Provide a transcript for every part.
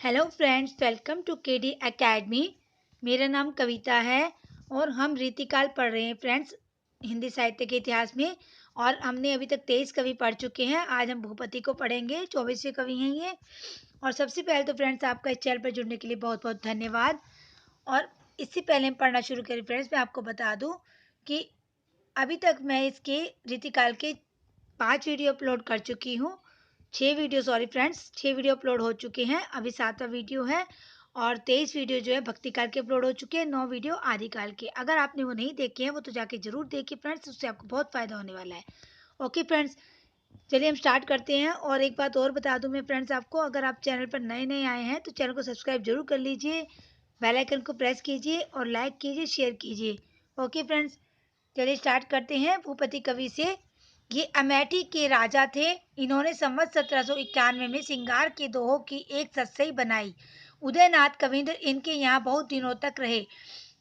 Hello friends, welcome to KD academy. मेरा नाम कविता है और हम रीतिकाल पढ़ रहे हैं फ्रेंड्स, हिंदी साहित्य के इतिहास में। और हमने अभी तक 23 कवि पढ़ चुके हैं। आज हम भूपति को पढ़ेंगे, 24वें कवि हैं ये। और सबसे पहले तो फ्रेंड्स, आपका इस चैनल पर जुड़ने के लिए बहुत बहुत धन्यवाद। और इससे पहले हम पढ़ना शुरू करें फ्रेंड्स, मैं आपको बता दूं कि अभी तक मैं इसके रीतिकाल के 5 वीडियो अपलोड कर चुकी हूँ। 6 video, sorry friends, 6 video upload हो चुके हैं। अभी 7वां वीडियो है। और 23 वीडियो जो है भक्ति काल के अपलोड हो चुके हैं। 9 वीडियो आदिकाल के। अगर आपने वो नहीं देखे हैं वो तो जाके जरूर देखिए फ्रेंड्स, उससे आपको बहुत फायदा होने वाला है। ओके फ्रेंड्स, चलिए हम स्टार्ट करते हैं। और एक बात और बता दूं मैं फ्रेंड्स आपको, अगर आप चैनल पर नए नए आए हैं तो चैनल को सब्सक्राइब जरूर कर लीजिए, बेल आइकन को प्रेस कीजिए और लाइक कीजिए, शेयर कीजिए। ओके फ्रेंड्स, चलिए स्टार्ट करते हैं भूपति कवि से। ये अमेठी के राजा थे। इन्होंने संवत 1791 में सिंगार के दोहों की एक सत्सई बनाई। उदयनाथ कविंद्र इनके यहाँ बहुत दिनों तक रहे।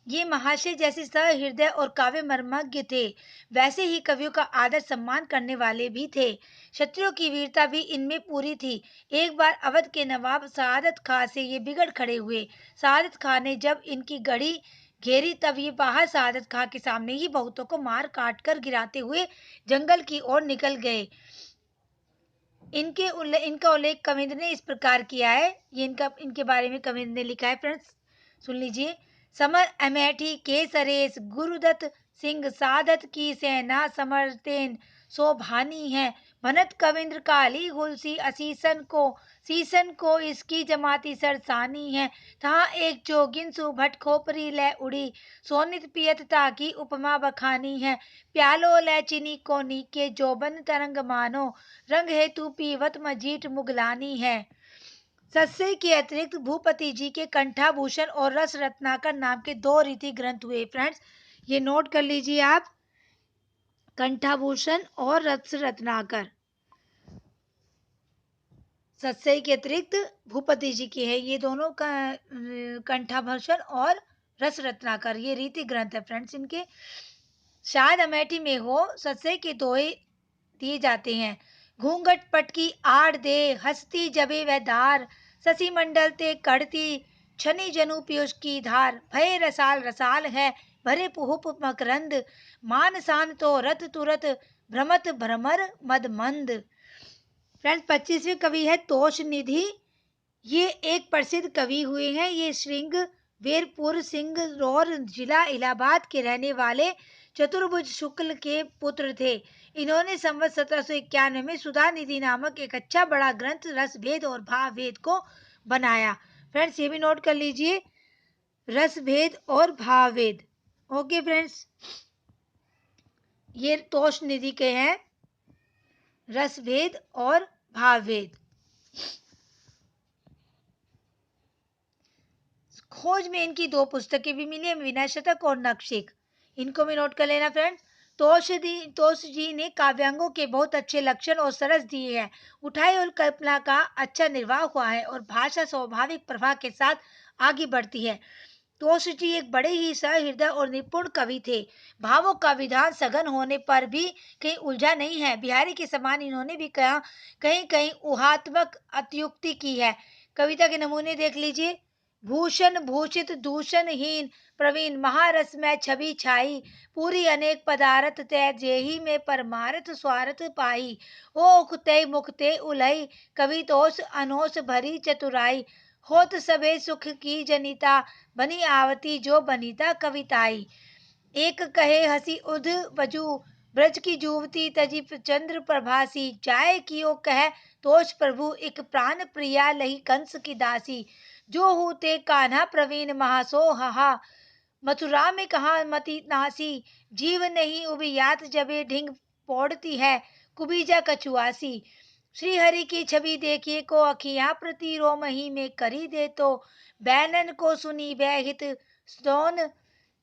ये महाशय जैसे सहृदय और काव्य मर्मज्ञ थे, वैसे ही कवियों का आदर सम्मान करने वाले भी थे। क्षत्रियों की वीरता भी इनमें पूरी थी। एक बार अवध के नवाब सआदत खां से ये बिगड़ खड़े हुए। सआदत खां ने जब इनकी गढ़ी घेरी तब ये बाहर सआदत खां के सामने ही बहुतों को मार काट कर गिराते हुए जंगल की ओर निकल गए। इनका उल्लेख कविंद्र ने इस प्रकार किया है। ये इनके बारे में कविंद्र ने लिखा है फ्रेंड्स, सुन लीजिए। समर अमेठी के सरेस गुरुदत्त सिंह सादत की सेना समरतेन शोभानी है। भनत कविंद्र काली गुलसी सीसन को इसकी जमाती सरसानी है। तहाँ एक जोगिन सुभट खोपरी ले उड़ी, सोनित पियत ताकि उपमा बखानी है। प्यालो ले चीनी को नीके जोबन तरंग मानो, रंग हेतु पीवत मजीठ मुगलानी है। सस्से के अतिरिक्त भूपति जी के कंठाभूषण और रस रत्नाकर नाम के 2 रीति ग्रंथ हुए फ्रेंड्स, ये नोट कर लीजिए आप। कंठाभूषण और रस रत्नाकर सत्सई के अतिरिक्त भूपति जी के हैं ये दोनों का। कंठाभूषण और रस रत्नाकर ये रीति ग्रंथ है फ्रेंड्स इनके। शायद अमेठी में हो। सत्सई के दोहे दिए जाते हैं। घूंघट पटकी आड़ दे, हंसती जबे वह धार, शशि मंडल ते कड़ती, छनी जनु पीयूष की धार, भय रसाल रसाल है, भरे पुहुप मकरंद, मान सान तो रत तुरत, भ्रमत भ्रमर मद मंद। फ्रेंड्स, 25वें कवि है तोष निधि। ये एक प्रसिद्ध कवि हुए हैं। ये श्रृंग वीरपुर सिंह रौर जिला इलाहाबाद के रहने वाले चतुर्भुज शुक्ल के पुत्र थे। इन्होंने संवत 1791 में सुधा निधि नामक एक अच्छा बड़ा ग्रंथ रस भेद और भाव भेद को बनाया। फ्रेंड्स, ये भी नोट कर लीजिए, रस भेद और भाव भेद। ओके फ्रेंड्स, ये तोष निधि के हैं, रस भेद और भाव भेद। खोज में इनकी 2 पुस्तकें भी मिली हैं, विनय शतक और नखशिख। इनको भी नोट कर लेना फ्रेंड्स। तोष जी ने काव्यांगों के बहुत अच्छे लक्षण और सरस दिए हैं। उठाई और कल्पना का अच्छा निर्वाह हुआ है और भाषा स्वाभाविक प्रवाह के साथ आगे बढ़ती है। तोष जी एक बड़े ही सहृदय और निपुण कवि थे। भावों का विधान सघन होने पर भी कहीं उलझा नहीं है। बिहारी के समान इन्होंने भी कहा कहीं कहीं ऊहात्मक अत्युक्ति की है। कविता के नमूने देख लीजिए। भूषण भूषित दूषणहीन प्रवीण, महारस में छवि छाई, पूरी अनेक पदारथ तय जेही में परमारथ स्वार्थ पाई। ओ उखते मुखते उलई, कवितोष अनोस भरी चतुराई, होत सबे सुख की जनिता, बनी आवती जो बनीता कविताई। एक कहे हसी उध वजू, ब्रज की जुवती तजी चंद्र प्रभासी, जाय कियो कह तोष प्रभु, एक प्राण प्रिया लही कंस की दासी। जो होते कान्हा प्रवीण महासो हहा, मथुरा में कहा मति नासी, जीव नहीं उबियात जबे ढिंग पौड़ती है, कुबीजा कछुआसी। श्री हरि की छवि देखिए को अखियां प्रति रोमही में करी दे तो, बैनन को सुनी बैहित सोन,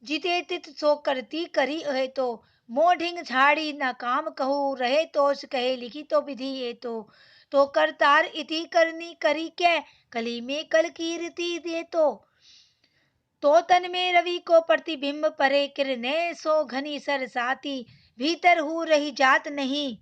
जिते तित सो करती करी है तो, मोढ़िंग झाड़ी न काम कहू, रहे तोष कहे लिखी तो विधि ये तो करतार इति करनी करी कै, कली में कल कीर्ति दे तो तन में रवि को प्रतिबिंब परे, किरने सो घनी सरसाती, भीतर हूँ रही जात नहीं।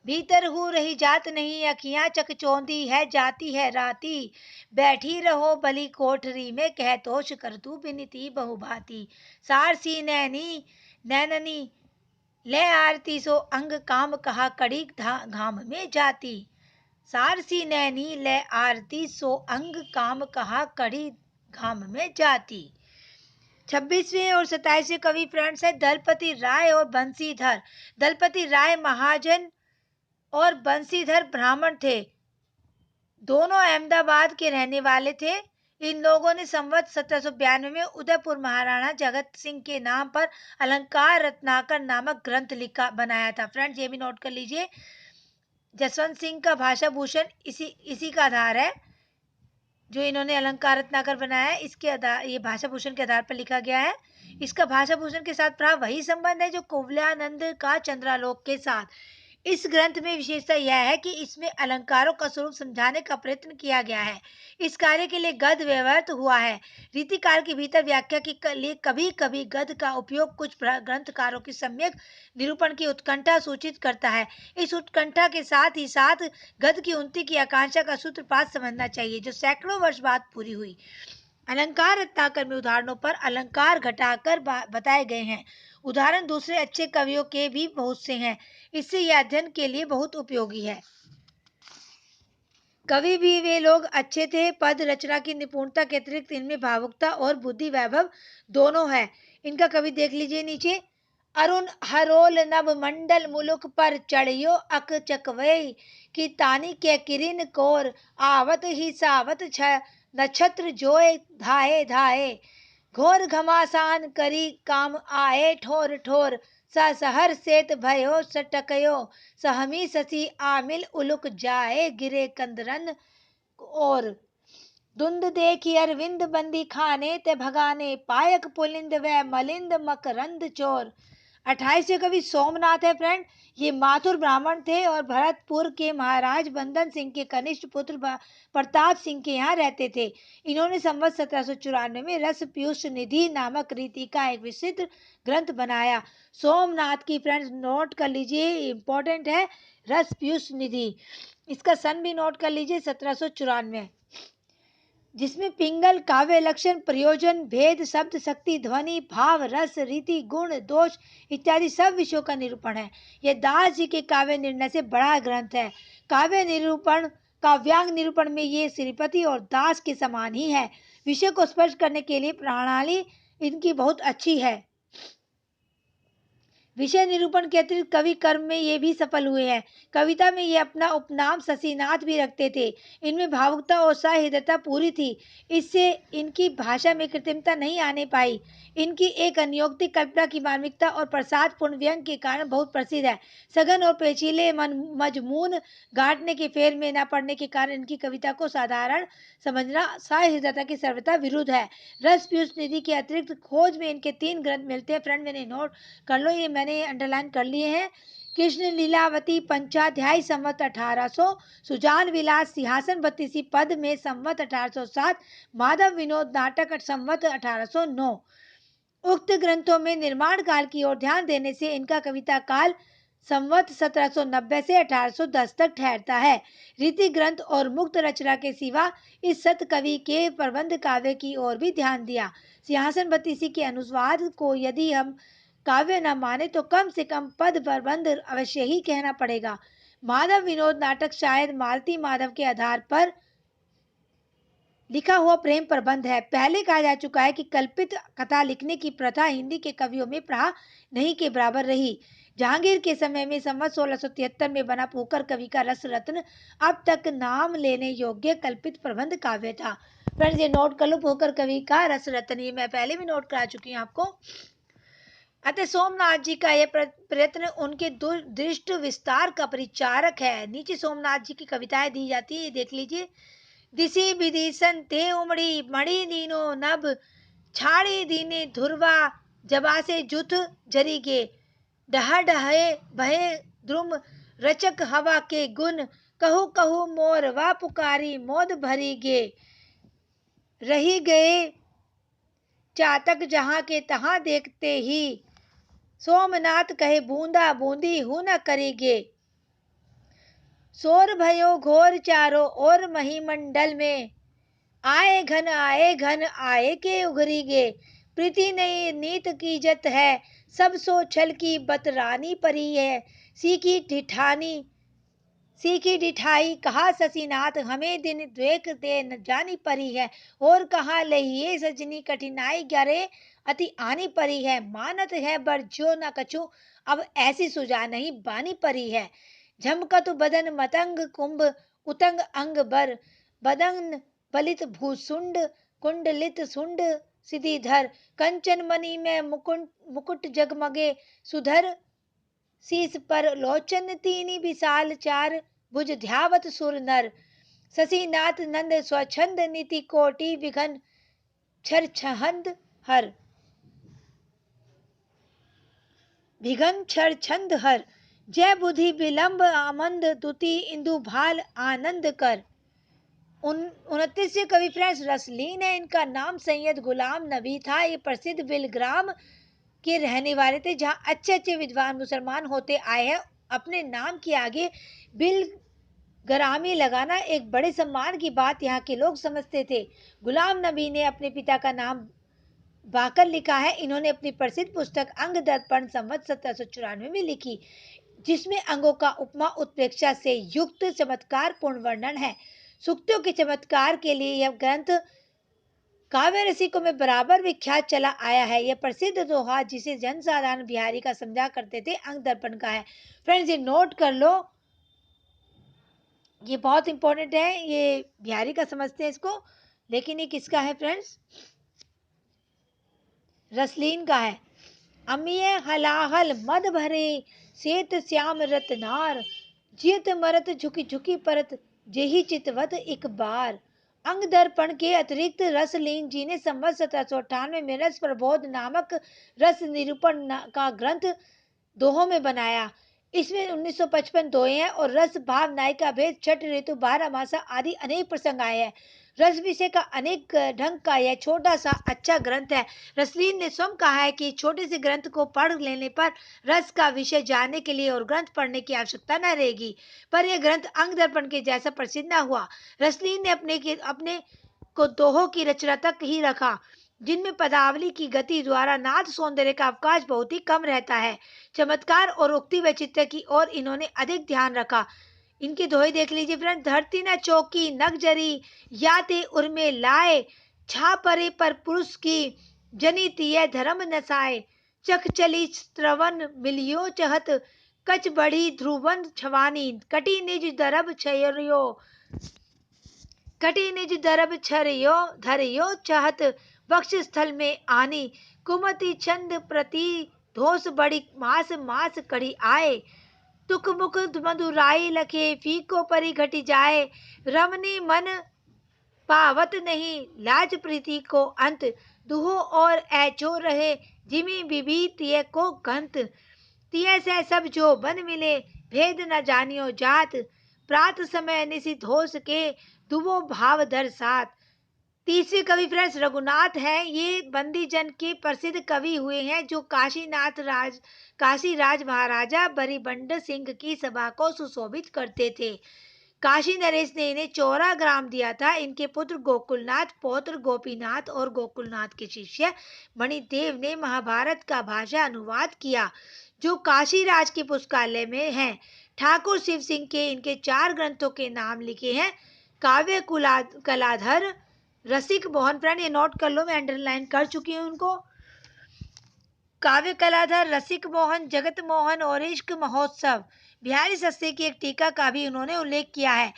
भीतर हूँ रही जात नहीं, अखियाँ चकचौंधी है जाती है राती, बैठी रहो भली कोठरी में, कह तोष कर तू बिनती बहुभांति। सारसी नैनी नैननी ले आरती, सो अंग काम कहा कड़ी घाम में जाती। सारसी नैनी ले आरती, सो अंग काम कहा कड़ी घाम में जाती। 26वें और 27वें कवि फ्रेंड्स है दलपति राय और बंसीधर। दलपति राय महाजन और बंसीधर ब्राह्मण थे। दोनों अहमदाबाद के रहने वाले थे। इन लोगों ने संवत 1792 में उदयपुर महाराणा जगत सिंह के नाम पर अलंकार रत्नाकर नामक ग्रंथ लिखा बनाया था। फ्रेंड्स ये भी नोट कर लीजिए, जसवंत सिंह का भाषा भूषण इसी का आधार है। जो इन्होंने अलंकार रत्नाकर बनाया है, इसके आधार, ये भाषा भूषण के आधार पर लिखा गया है। इसका भाषा भूषण के साथ प्राय वही संबंध है जो कुवलयानंद का चंद्रालोक के साथ। इस ग्रंथ में विशेषता यह है कि इसमें अलंकारों का स्वरूप समझाने का प्रयत्न किया गया है। इस कार्य के लिए गद्य व्यवहृत हुआ है। रीतिकाल के भीतर व्याख्या के लिए कभी कभी गद्य का उपयोग कुछ ग्रंथकारों की सम्यक निरूपण की उत्कंठा सूचित करता है। इस उत्कंठा के साथ ही साथ गद्य की उन्नति की आकांक्षा का सूत्रपात समझना चाहिए, जो सैकड़ों वर्ष बाद पूरी हुई। अलंकार रत्नाकर में उदाहरणों पर अलंकार घटाकर बताए गए हैं। उदाहरण दूसरे अच्छे कवियों के भी बहुत से हैं। इससे यह अध्ययन के लिए बहुत उपयोगी है। कवि भी वे लोग अच्छे थे। पद रचना की निपुणता के अतिरिक्त इनमें भावुकता और बुद्धि वैभव दोनों है। इनका कवि देख लीजिए नीचे। अरुण हरोल नभ मंडल मुलुक पर चढ़ियो अक चकवई, की तानी के किरिन कोर आवत ही सावत नक्षत्र जोए धाए धाए, घोर घमासान करी काम आए ठोर ठोर, सहर सेत भयो सटकयो, सहमी ससी आमिल उलुक जाए गिरे कंदरन और, धुंध देखी अरविंद बंदी खाने ते भगाने, पायक पुलिंद व मलिंद मकरंद चोर। 28वें कवि सोमनाथ है फ्रेंड। ये माथुर ब्राह्मण थे और भरतपुर के महाराज बंदन सिंह के कनिष्ठ पुत्र प्रताप सिंह के यहाँ रहते थे। इन्होंने संवत 1794 में रस पीयूष निधि नामक रीति का एक विस्तृत ग्रंथ बनाया। सोमनाथ की फ्रेंड्स नोट कर लीजिए, इंपॉर्टेंट है रस पीयूष निधि। इसका सन भी नोट कर लीजिए 1794, जिसमें पिंगल काव्य लक्षण प्रयोजन भेद शब्द शक्ति ध्वनि भाव रस रीति गुण दोष इत्यादि सब विषयों का निरूपण है। यह दास जी के काव्य निर्णय से बड़ा ग्रंथ है। काव्य निरूपण काव्यांग निरूपण में ये श्रीपति और दास के समान ही है। विषय को स्पष्ट करने के लिए प्रणाली इनकी बहुत अच्छी है। विषय निरूपण के अतिरिक्त कवि कर्म में ये भी सफल हुए हैं। कविता में ये अपना उपनाम शशिनाथ भी रखते थे। इनमें भावुकता और सहृदयता पूरी थी। इससे इनकी भाषा में कृत्रिमता नहीं आने पाई। इनकी एक अनियोक्तिक कल्पना की मार्मिकता और प्रसादपूर्ण व्यंग के कारण बहुत प्रसिद्ध है। सघन और पेचीले मजमून गांठने के फेर में न पड़ने के कारण इनकी कविता को साधारण समझना सहृदयता की सर्वथा विरुद्ध है। रस पीयूष निधि के अतिरिक्त खोज में इनके 3 ग्रंथ मिलते हैं। फ्रेंड मैंने नोट कर लो, ये मैंने अंडरलाइन कर लिए हैं। कृष्ण लीलावती पंचाध्याय संवत 1800, सुजान विलास सिंहासन बत्तीसी पद में संवत 1807, माधव विनोद नाटक संवत 1809। उक्त ग्रंथों में निर्माण काल की ओर ध्यान देने से इनका कविता काल संवत 1790 से 1810 तक ठहरता है। रीति ग्रंथ और मुक्त रचना के सिवा इस सत कवि के प्रबंध काव्य की ओर भी ध्यान दिया। सिंहासन बत्तीसी के अनुवाद को यदि हम काव्य न माने तो कम से कम पद प्रबंध अवश्य ही कहना पड़ेगा। माधव विनोद नाटक शायद मालती माधव के आधार पर लिखा हुआ प्रेम प्रबंध है। पहले कहा जा चुका है कि कल्पित कथा लिखने की प्रथा हिंदी के कवियों में प्राय नहीं के बराबर रही। जहांगीर के समय में संवत 1673 में बना पोकर कवि का रस रत्न अब तक नाम लेने योग्य कल्पित प्रबंध काव्य था। फ्रेंड्स ये नोट कर लो, पोकर कवि का रस रत्न, ये मैं पहले भी नोट करा चुकी हूँ आपको। अतः सोमनाथ जी का यह प्रयत्न उनके दृष्ट विस्तार का परिचारक है। नीचे सोमनाथ जी की कविताएं दी जाती है, देख लीजिए। दिसी विदिशन ते उमड़ी मणि दीनो नभ, छाड़ी दीने धुरवा जबासे जुथ जरीगे, डह डहे भये द्रुम रचक हवा के गुण, कहू कहू मोर वा पुकारी मोद भरी गे, रही गए चातक जहाँ के तहाँ देखते ही, सोमनाथ कहे बूंदा बूंदी हूं न करेगे। शोर भयो घोर चारों ओर महीमंडल में, आए घन आए के उघरी गे, प्रीति नहीं नीत की जत है, सब सो छल की बतरानी परी है, सीखी ठिठानी सीखी डिठाई कहा शशिनाथ, हमें दिन द्वेक दे न जानी परी है, और कहा लहिए सजनी कठिनाई ग्यारे अति आनी परी है, मानत है बर जो न कछु, अब ऐसी सुजा नहीं बानी परी है, झमकत बदन मतंग कुंभ उतंग अंग बर, बदन बलित भूसुंड कुंडलित सुंड सिद्धिधर, कंचन मणि में मुकुट मुकुट जगमगे सुधर, शीस पर लोचन तीनी विशाल चार भुज ध्यावत सुर नर, शशिनाथ नंद स्वच्छंद नीति कोटि विघन छर छहंद हर, विघन छर छंद हर, जय बुद्धि विलंब आमंद दुति इंदु भाल आनंद कर। 29 कवि फ्रेंड्स रसलीन है, इनका नाम सैयद गुलाम नबी था। ये प्रसिद्ध बिलग्राम के रहने वाले थे, जहाँ अच्छे अच्छे विद्वान मुसलमान होते आए हैं। अपने नाम के आगे बिल ग्रामी लगाना एक बड़े सम्मान की बात यहाँ के लोग समझते थे। गुलाम नबी ने अपने पिता का नाम बाकर लिखा है। इन्होंने अपनी प्रसिद्ध पुस्तक अंग दर्पण संवत 1794 में लिखी, जिसमें अंगों का उपमा उत्प्रेक्षा से युक्त चमत्कार पूर्ण वर्णन है। सूक्तियों के चमत्कार के लिए यह ग्रंथ काव्य रसिकों में बराबर विख्यात चला आया है। यह प्रसिद्ध दोहा जिसे जनसाधारण बिहारी का समझा करते थे, अंग दर्पण का है। फ्रेंड्स ये नोट कर लो, ये बहुत इंपॉर्टेंट है। ये बिहारी का समझते हैं इसको, लेकिन ये किसका है फ्रेंड्स? रसलीन का है। अमिय हलाहल मद भरे सेत श्याम रतनार, जियत मरत झुकी झुकी परत जेहि चितवत एक बार। अंग दर्पण के अतिरिक्त रसलीन जी ने संवत 1798 में रस प्रबोध नामक रस निरूपण का ग्रंथ दोहों में बनाया। इसमें 1955 दोहे हैं और रस भाव नायिका भेद छठ ऋतु 12 मासा आदि अनेक प्रसंग आए हैं। रस विषय का अनेक ढंग का यह छोटा सा अच्छा ग्रंथ है। रसलीन ने स्वयं कहा है कि छोटे से ग्रंथ को पढ़ लेने पर रस का विषय जानने के लिए और ग्रंथ पढ़ने की आवश्यकता न रहेगी। पर यह ग्रंथ अंग दर्पण के जैसा प्रसिद्ध न हुआ। रसलीन ने अपने को दोहों की रचना तक ही रखा, जिनमें पदावली की गति द्वारा नाद सौंदर्य का अवकाश बहुत ही कम रहता है। चमत्कार और उक्ति वैचित्र्य की ओर इन्होंने अधिक ध्यान रखा। इनके दोहे देख लीजिए फ्रेंड। धरती न चौकी नग जरी, याते उर्मे लाए, छा परे पर पुरुष की, जनी तिय धर्म नसाए, चख चली श्रवण मिलियो चहत, कच बढ़ी ध्रुवन छवानी, कटी निज दरब छयो, कटी निज दरब छरियो धरियो चाहत, वक्ष स्थल में आनी, कुमति छंद प्रति धोस बड़ी मास मास कड़ी आए, तुक मुख मधुराई लखे फीको परी घटी जाए, रमनी मन पावत नहीं लाज प्रीति को अंत, दुहो और ऐचो रहे जिमी बिबी तिय को गंत, तिय से सब जो बन मिले भेद न जानियो जात, प्रात समय निशित होश के दुवो भाव दर सात। तीसरे कवि फ्रेंड्स रघुनाथ हैं। ये बंदी जन के प्रसिद्ध कवि हुए हैं, जो काशी राज महाराजा बरिबंड सिंह की सभा को सुशोभित करते थे। काशी नरेश ने इन्हें 14 ग्राम दिया था। इनके पुत्र गोकुलनाथ, पौत्र गोपीनाथ और गोकुलनाथ के शिष्य मणिदेव ने महाभारत का भाषा अनुवाद किया, जो काशी राज के पुस्तकालय में है। ठाकुर शिव सिंह के इनके 4 ग्रंथों के नाम लिखे हैं। काव्य कलाधर, रसिक मोहन। फ्रेंड ये नोट कर लो, मैं अंडरलाइन कर चुकी हूँ उनको। काव्य कलाधर, रसिक मोहन, जगत मोहन और इश्क महोत्सव। बिहारी सस्ते की एक टीका का भी उन्होंने उल्लेख किया है।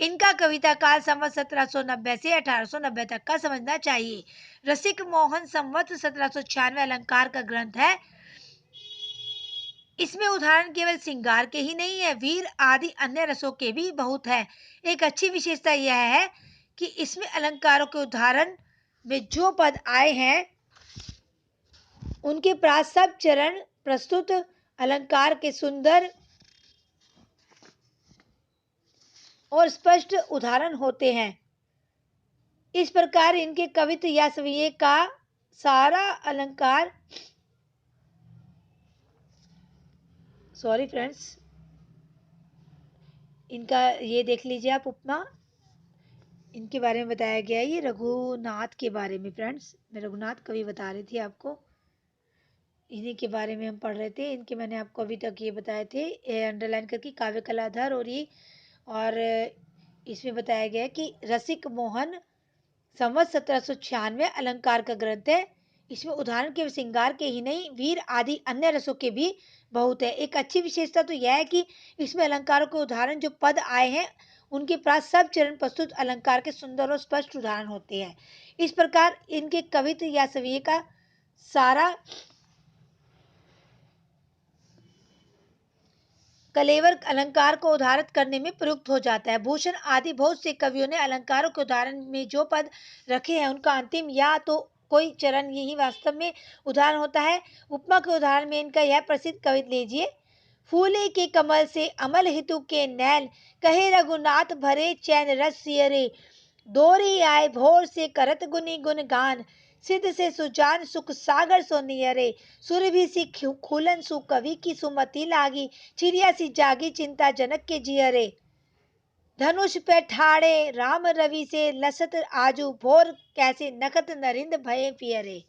इनका कविता काल संवत 1790 से 1890 तक का समझना चाहिए। रसिक मोहन संवत 1796 अलंकार का ग्रंथ है। इसमें उदाहरण केवल श्रृंगार के ही नहीं है, वीर आदि अन्य रसों के भी बहुत है। एक अच्छी विशेषता यह है कि इसमें अलंकारों के उदाहरण में जो पद आए हैं उनके प्रात सब चरण प्रस्तुत अलंकार के सुंदर और स्पष्ट उदाहरण होते हैं। इस प्रकार इनके कवित्व या सविये का सारा अलंकार सॉरी फ्रेंड्स इनका ये देख लीजिए आप उपमा, इनके बारे में बताया गया है। ये रघुनाथ के बारे में फ्रेंड्स, मैं रघुनाथ कवि बता रही थी आपको, इन्हीं के बारे में हम पढ़ रहे थे। इनके मैंने आपको अभी तक ये बताए थे, अंडरलाइन करके, काव्य कलाधर। और ये और इसमें बताया गया है कि रसिक मोहन संवत 1796 अलंकार का ग्रंथ है। इसमें उदाहरण केवल श्रृंगार के ही नहीं, वीर आदि अन्य रसों के भी बहुत है। एक अच्छी विशेषता तो यह है कि इसमें अलंकारों के उदाहरण जो पद आए हैं उनके पास सब चरण प्रस्तुत अलंकार के सुंदर और स्पष्ट उदाहरण होते हैं। इस प्रकार इनके कवित्व या सविये का सारा कलेवर अलंकार को उदाहरित करने में प्रयुक्त हो जाता है। भूषण आदि बहुत से कवियों ने अलंकारों के उदाहरण में जो पद रखे हैं उनका अंतिम या तो कोई चरण यही वास्तव में उदाहरण होता है। उपमा के उदाहरण में इनका यह प्रसिद्ध कविता लीजिए। फूले के कमल से अमल हितु के नैन, कहे रघुनाथ भरे चैन रस सियरे, दोरी आए भोर से करत गुनी गुन गान, सिद्ध से सुजान सुख सागर सो नियरे, सुरभि सी खुलन सु कवि की सुमति लागी, चिड़िया सी जागी चिंता जनक के जियरे, धनुष पे ठाड़े राम रवि से लसत आजू, भोर कैसे नखत नरिंद भये पियरे।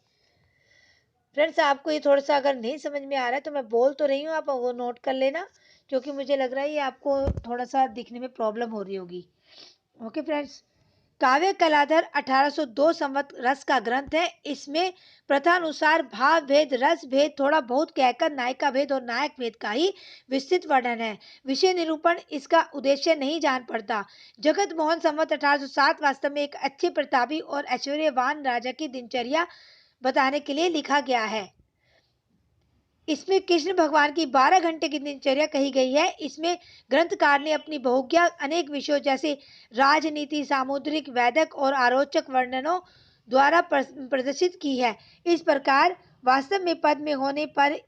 फ्रेंड्स, आपको ये थोड़ा सा अगर नहीं समझ में आ रहा है तो मैं बोल तो रही हूँ, आप वो नोट कर लेना, क्योंकि मुझे लग रहा है ये आपको थोड़ा सा दिखने में प्रॉब्लम हो रही होगी। ओके फ्रेंड्स, काव्य कलाधर 1802 संवत रस का ग्रंथ है। इसमें प्रथानुसार भाव भेद, रस भेद, थोड़ा बहुत कहकर नायिका भेद और नायक भेद का ही विस्तृत वर्णन है। विषय निरूपण इसका उद्देश्य नहीं जान पड़ता। जगत मोहन संवत 1807 वास्तव में एक अच्छे प्रतापी और ऐश्वर्यवान राजा की दिनचर्या बताने के लिए लिखा गया है। इसमें कृष्ण भगवान की 12 घंटे की दिनचर्या कही गई है। इसमें ग्रंथकार ने अपनी बहुज्ञा अनेक विषयों जैसे राजनीति, सामुद्रिक, वैदिक और आरोचक वर्णनों द्वारा प्रदर्शित की है। इस प्रकार वास्तव में पद में होने पर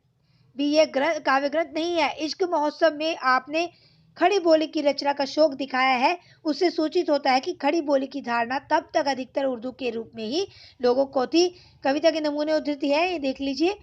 भी यह काव्य ग्रंथ नहीं है। इश्क महोत्सव में आपने खड़ी बोली की रचना का शौक दिखाया है। उससे सूचित होता है कि खड़ी बोली की धारणा तब तक अधिकतर उर्दू के रूप में ही लोगों को थी। कविता के नमूने उद्धृति है, ये देख लीजिए।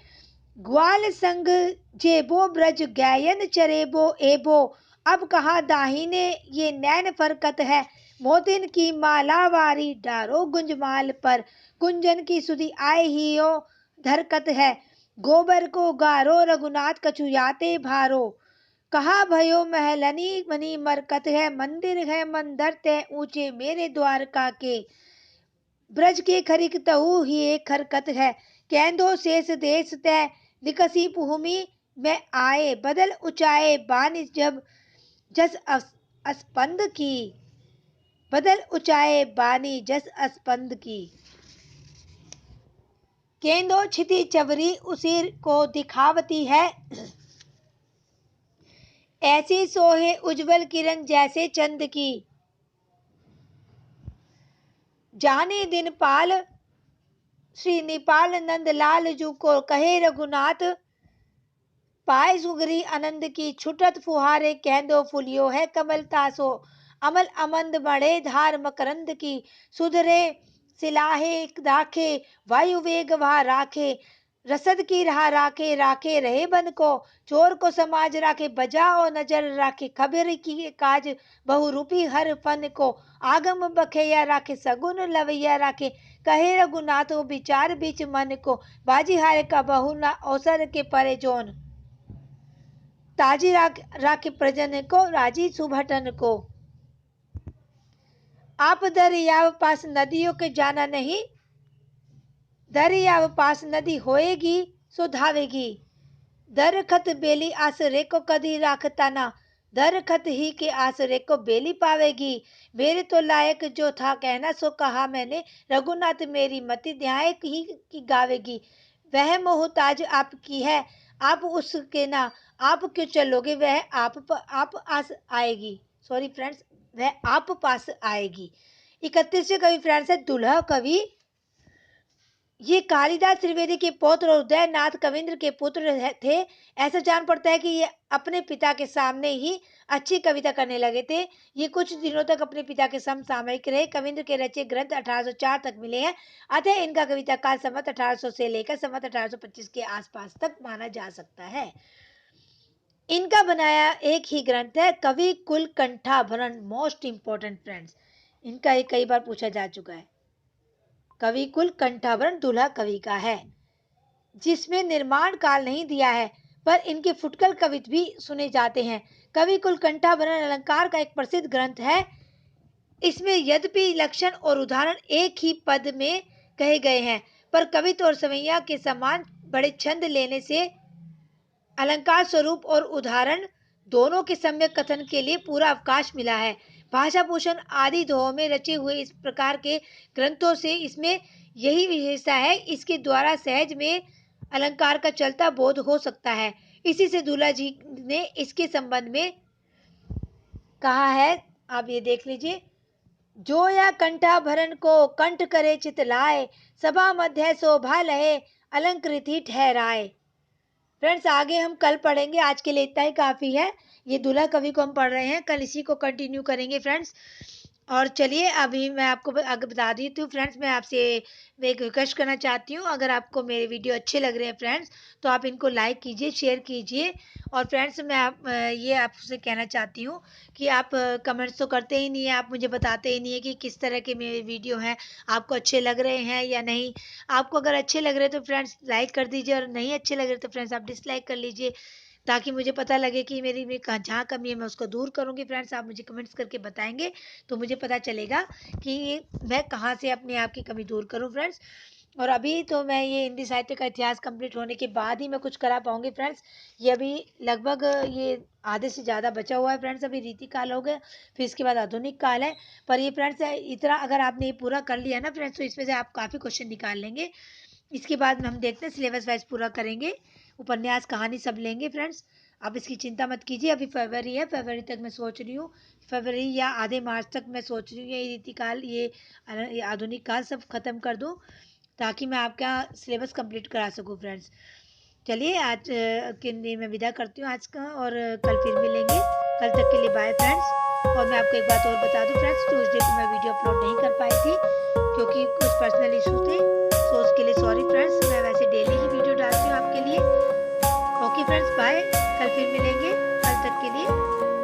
ग्वाल संग जेबो ब्रज गायन चरेबो एबो, अब कहाँ दाहिने ये नैन फरकत है, मोतिन की मालावारी डारो गुंजमाल पर, कुंजन की सुधि आए ही ओ धरकत है, गोबर को गारो रघुनाथ कछुयाते भारो, कहा भयो महलनी मनी मरकत है, मंदिर है मंदिर ते ऊंचे मेरे द्वारका के, ब्रज के खरिक तहु ही एक खरकत है, कैंदो शेष देश तय विकसी भूमि में आए, बदल ऊंचाए बानी जब जस अस्पंद की, बदल ऊंचाए बानी जस अस्पंद की, केंदो छिति चवरी उसी को दिखावती है, ऐसी सोहे उज्जवल किरण जैसे चंद की, जाने दिन पाल श्री निपाल नंद लाल जू को, कहे रघुनाथ पाए सुगरी आनंद की, छुटत फुहारे कहदो फुलियो है कमल तासो, अमल अमंद मड़े धार मकरंद की, सुधरे सिलाहे राखे वायु वेग वहा राखे, रसद की राह राखे राखे रहे बन को, चोर को समाज राखे बजाओ नजर राखे, खबर की काज बहुरूपी हर फन को, आगम बखैया राखे सगुन लवैया राखे, कहे रघुनाथ विचार बीच मन को, बाजी हारे का बहु न अवसर के परे जोन, ताजी राखे प्रजन को राजी सुभटन को, आप दरियाव पास नदियों के जाना नहीं, दरियाव पास नदी होएगी सो धावेगी, दरखत बेली आसरे को कदी राखता ना, दरखत ही के आसरे को बेली पावेगी, मेरे तो लायक जो था कहना सो कहा मैंने, रघुनाथ मेरी मति ध्याय ही की गावेगी, वह मोहताज आपकी है आप उसके ना, आप क्यों चलोगे, वह आप आस आएगी, सॉरी फ्रेंड्स, वह आप पास आएगी। 31वें कवि फ्रेंड्स है दुल्हा कवि। ये कालिदास त्रिवेदी के पौत्र और उदयनाथ कविंद्र के पुत्र थे। ऐसा जान पड़ता है कि ये अपने पिता के सामने ही अच्छी कविता करने लगे थे। ये कुछ दिनों तक अपने पिता के समसामयिक रहे। कविंद्र के रचे ग्रंथ 1804 तक मिले हैं, अतः इनका कविता काल संवत 1800 से लेकर संवत 1825 के आसपास तक माना जा सकता है। इनका बनाया एक ही ग्रंथ है कवि कुल कंठाभरण। मोस्ट इंपॉर्टेंट फ्रेंड्स, इनका ये कई बार पूछा जा चुका है। कवि कुल कंठाभरण दूल्हा कवि का है, जिसमें निर्माण काल नहीं दिया है, पर इनके फुटकल कवित भी सुने जाते हैं। कवि कुल कंठाभरण अलंकार का एक प्रसिद्ध ग्रंथ है। इसमें यद्यपि लक्षण और उदाहरण एक ही पद में कहे गए हैं, पर कवित्व और सवैया के समान बड़े छंद लेने से अलंकार स्वरूप और उदाहरण दोनों के सम्यक कथन के लिए पूरा अवकाश मिला है। भाषा भूषण आदि दोहों में रचे हुए इस प्रकार के ग्रंथों से इसमें यही विशेषता है, इसके द्वारा सहज में अलंकार का चलता बोध हो सकता है। इसी से दूल्हा जी ने इसके संबंध में कहा है, आप ये देख लीजिए, जो या कंठाभरण को कंठ करे चित लाए, सभा मध्य शोभा लहे अलंकृत ही ठहराए। फ्रेंड्स, आगे हम कल पढ़ेंगे, आज के लिए इतना ही काफ़ी है। ये दूल्हा कवि को हम पढ़ रहे हैं, कल इसी को कंटिन्यू करेंगे फ्रेंड्स। और चलिए अभी मैं आपको आगे बता देती हूँ फ्रेंड्स, मैं आपसे एक रिक्वेस्ट करना चाहती हूँ, अगर आपको मेरे वीडियो अच्छे लग रहे हैं फ्रेंड्स, तो आप इनको लाइक कीजिए, शेयर कीजिए। और फ्रेंड्स, मैं ये आपसे कहना चाहती हूँ कि आप कमेंट्स तो करते ही नहीं है, आप मुझे बताते ही नहीं है कि किस तरह के मेरे वीडियो हैं, आपको अच्छे लग रहे हैं या नहीं। आपको अगर अच्छे लग रहे हैं तो फ्रेंड्स लाइक कर दीजिए, और नहीं अच्छे लग रहे तो फ्रेंड्स आप डिसलाइक कर लीजिए, ताकि मुझे पता लगे कि मेरी में जहाँ कमी है मैं उसको दूर करूँगी। फ्रेंड्स, आप मुझे कमेंट्स करके बताएंगे तो मुझे पता चलेगा कि मैं कहाँ से अपने आप की कमी दूर करूँ फ्रेंड्स। और अभी तो मैं ये हिंदी साहित्य का इतिहास कंप्लीट होने के बाद ही मैं कुछ करा पाऊंगी फ्रेंड्स। ये अभी लगभग ये आधे से ज़्यादा बचा हुआ है फ्रेंड्स। अभी रीति काल हो गया, फिर इसके बाद आधुनिक काल है। पर ये फ्रेंड्स इतना अगर आपने ये पूरा कर लिया ना फ्रेंड्स, तो इसमें से आप काफ़ी क्वेश्चन निकाल लेंगे। इसके बाद हम देखते हैं, सिलेबस वाइज पूरा करेंगे, उपन्यास कहानी सब लेंगे फ्रेंड्स। आप इसकी चिंता मत कीजिए, अभी फरवरी है, फरवरी तक मैं सोच रही हूँ, फरवरी या आधे मार्च तक मैं सोच रही हूँ ये रीतिकाल, ये आधुनिक काल सब खत्म कर दूँ, ताकि मैं आपका सिलेबस कंप्लीट करा सकूँ फ्रेंड्स। चलिए आज के लिए मैं विदा करती हूँ आज का, और कल फिर मिलेंगे। कल तक के लिए बाय फ्रेंड्स। और मैं आपको एक बात और बता दूँ फ्रेंड्स, ट्यूसडे को मैं वीडियो अपलोड नहीं कर पाई थी क्योंकि कुछ पर्सनल इशू थे, तो उसके लिए सॉरी फ्रेंड्स। मैं वैसे डेली ही वीडियो डालती हूँ आपके लिए। ओके फ्रेंड्स, बाय, कल फिर मिलेंगे, कल तक के लिए